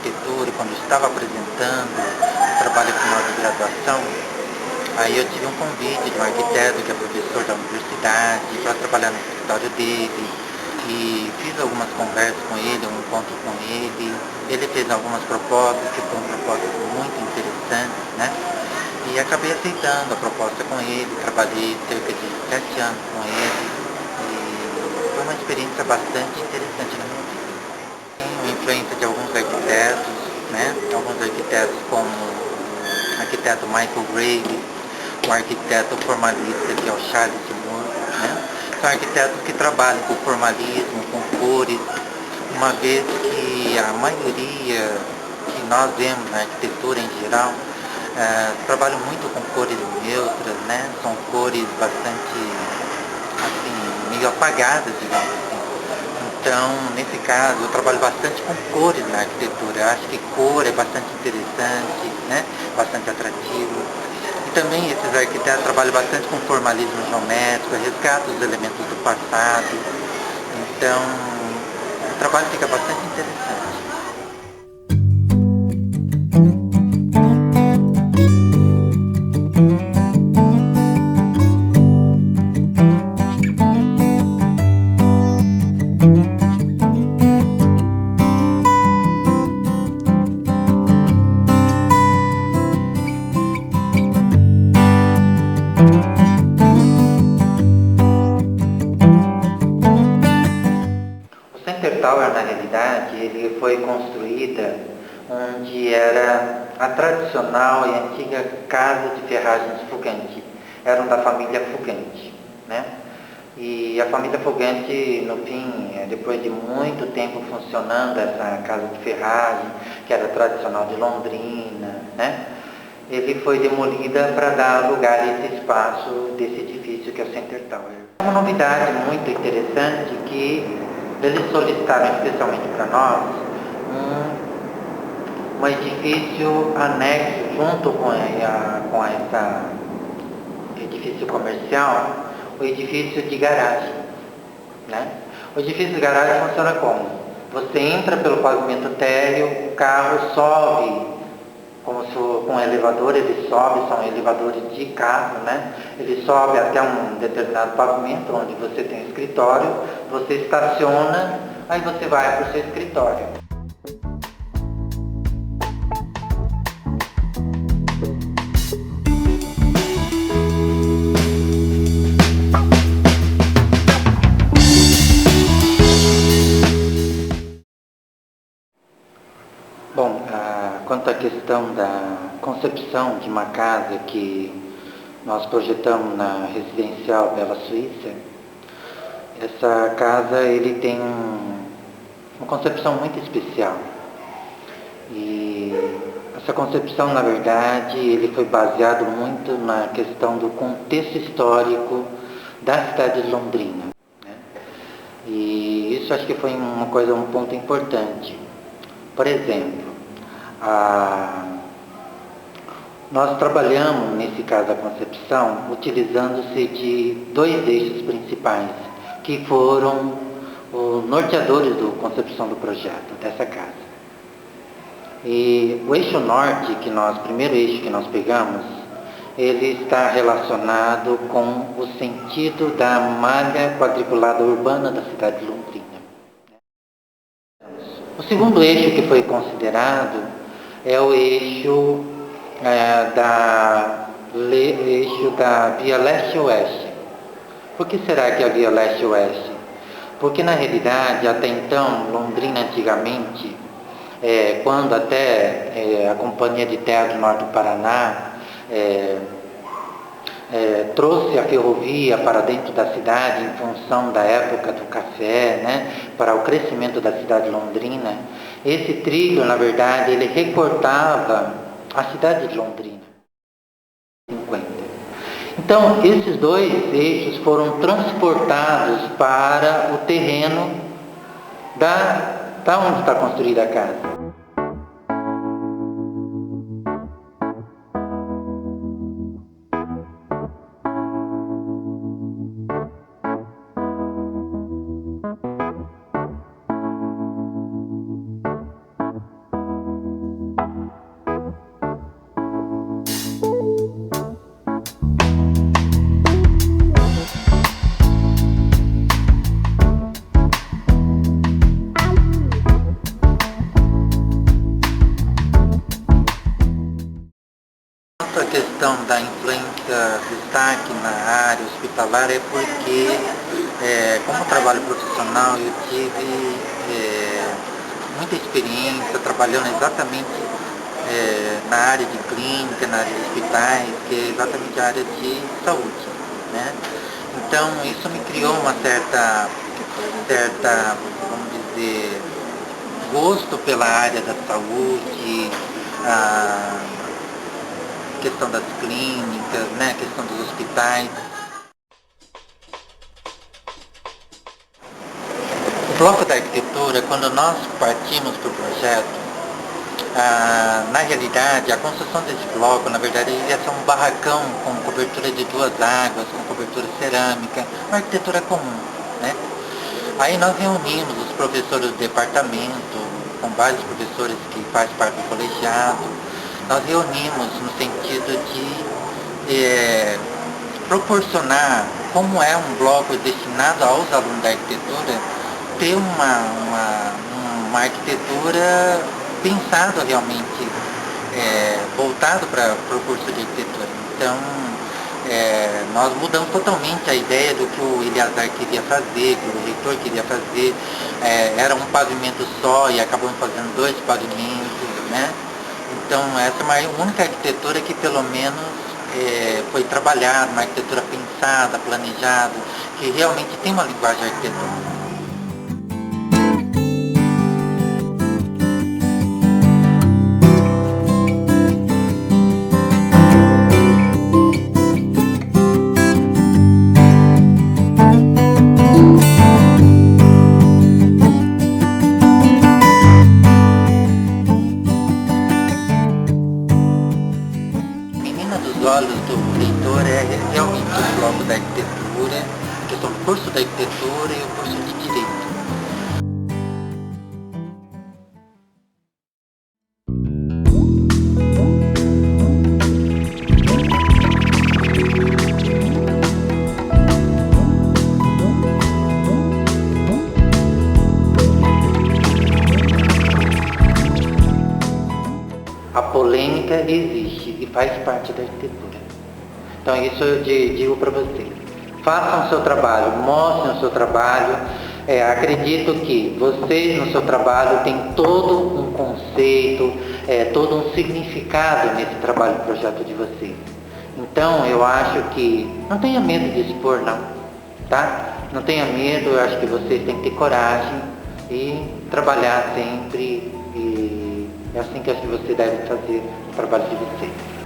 arquitetura e quando estava apresentando o trabalho final de graduação, aí eu tive um convite de um arquiteto que é professor da universidade para trabalhar no escritório dele e fiz algumas conversas com ele, um encontro com ele. Ele fez algumas propostas que foram propostas muito interessantes, né? E acabei aceitando a proposta com ele, trabalhei cerca de 7 anos com ele e foi uma experiência bastante interessante na minha vida. Tenho influência de alguns arquitetos, né? Alguns arquitetos como o arquiteto Michael Graves, o arquiteto formalista que é o Charles Moore, né? São arquitetos que trabalham com formalismo, com cores, uma vez que a maioria que nós vemos na arquitetura em geral trabalham muito com cores neutras, né? São cores bastante, assim, meio apagadas, digamos assim. Então, nesse caso, eu trabalho bastante com cores na arquitetura. Eu acho que cor é bastante interessante, né? Bastante atrativo. E também esses arquitetos trabalham bastante com formalismo geométrico, resgatam os elementos do passado. Então, o trabalho fica bastante interessante. O Center Tower, na realidade, ele foi construída onde era a tradicional e antiga casa de ferragens Fugante. Eram da família Fugante, né? E a família Fugante, no fim, depois de muito tempo funcionando essa casa de ferragem, que era tradicional de Londrina, né? Ele foi demolida para dar lugar a esse espaço desse edifício que é o Center Tower. Uma novidade muito interessante que eles solicitaram especialmente para nós um edifício anexo junto com esse edifício comercial, o edifício de garagem, né? O edifício de garagem funciona como? Você entra pelo pavimento térreo, o carro sobe como se com um elevador, ele sobe, são elevadores de carro, né? Ele sobe até um determinado pavimento, onde você tem escritório, você estaciona, aí você vai para o seu escritório. Bom, quanto à questão da concepção de uma casa que nós projetamos na residencial Bela Suíça, essa casa ele tem uma concepção muito especial. E essa concepção, na verdade, ele foi baseado muito na questão do contexto histórico da cidade de Londrina, né? E isso acho que foi um ponto importante. Por exemplo, nós trabalhamos, nesse caso da concepção, utilizando-se de dois eixos principais, que foram os norteadores da concepção do projeto, dessa casa. E o eixo norte, primeiro eixo que nós pegamos, ele está relacionado com o sentido da malha quadriculada urbana da cidade de Londrina. O segundo eixo que foi considerado é o eixo da Via Leste-Oeste. Por que será que é a Via Leste-Oeste? Porque na realidade, até então, Londrina antigamente, quando até a Companhia de Terra do Norte do Paraná trouxe a ferrovia para dentro da cidade em função da época do café, né, para o crescimento da cidade de Londrina, esse trilho, na verdade, ele recortava a cidade de Londrina. Então, esses dois eixos foram transportados para o terreno da onde está construída a casa. questão da influência destaque na área hospitalar é porque, como trabalho profissional, eu tive muita experiência trabalhando exatamente na área de clínica, na área de hospitais, que é exatamente a área de saúde, né? Então isso me criou uma certa, vamos dizer, gosto pela área da saúde, a questão das clínicas, né, a questão dos hospitais. O bloco da arquitetura, quando nós partimos para o projeto, na realidade, a construção desse bloco, na verdade, ia ser um barracão com cobertura de 2 águas, com cobertura cerâmica, uma arquitetura comum, né? Aí nós reunimos os professores do departamento, com vários professores que fazem parte do colegiado, nós reunimos no sentido de proporcionar, como é um bloco destinado aos alunos da arquitetura, ter uma arquitetura pensado realmente, voltado para o curso de arquitetura. Então, nós mudamos totalmente a ideia do que o Eleazar queria fazer, que o reitor queria fazer. Era um pavimento só e acabamos fazendo 2 pavimentos, né? Então, essa é a única arquitetura que pelo menos foi trabalhada, uma arquitetura pensada, planejada, que realmente tem uma linguagem arquitetônica. Os olhos do reitor é realmente o bloco da arquitetura, que são o curso da arquitetura e o curso de direito. A polêmica existe e faz parte da arquitetura. Então isso eu digo para vocês. Façam o seu trabalho, mostrem o seu trabalho. Acredito que vocês no seu trabalho têm todo um conceito, todo um significado nesse trabalho, projeto de vocês. Então eu acho que não tenha medo de expor não, tá? Não tenha medo, eu acho que vocês têm que ter coragem e trabalhar sempre. É assim que eu acho que você deve fazer o trabalho de vocês.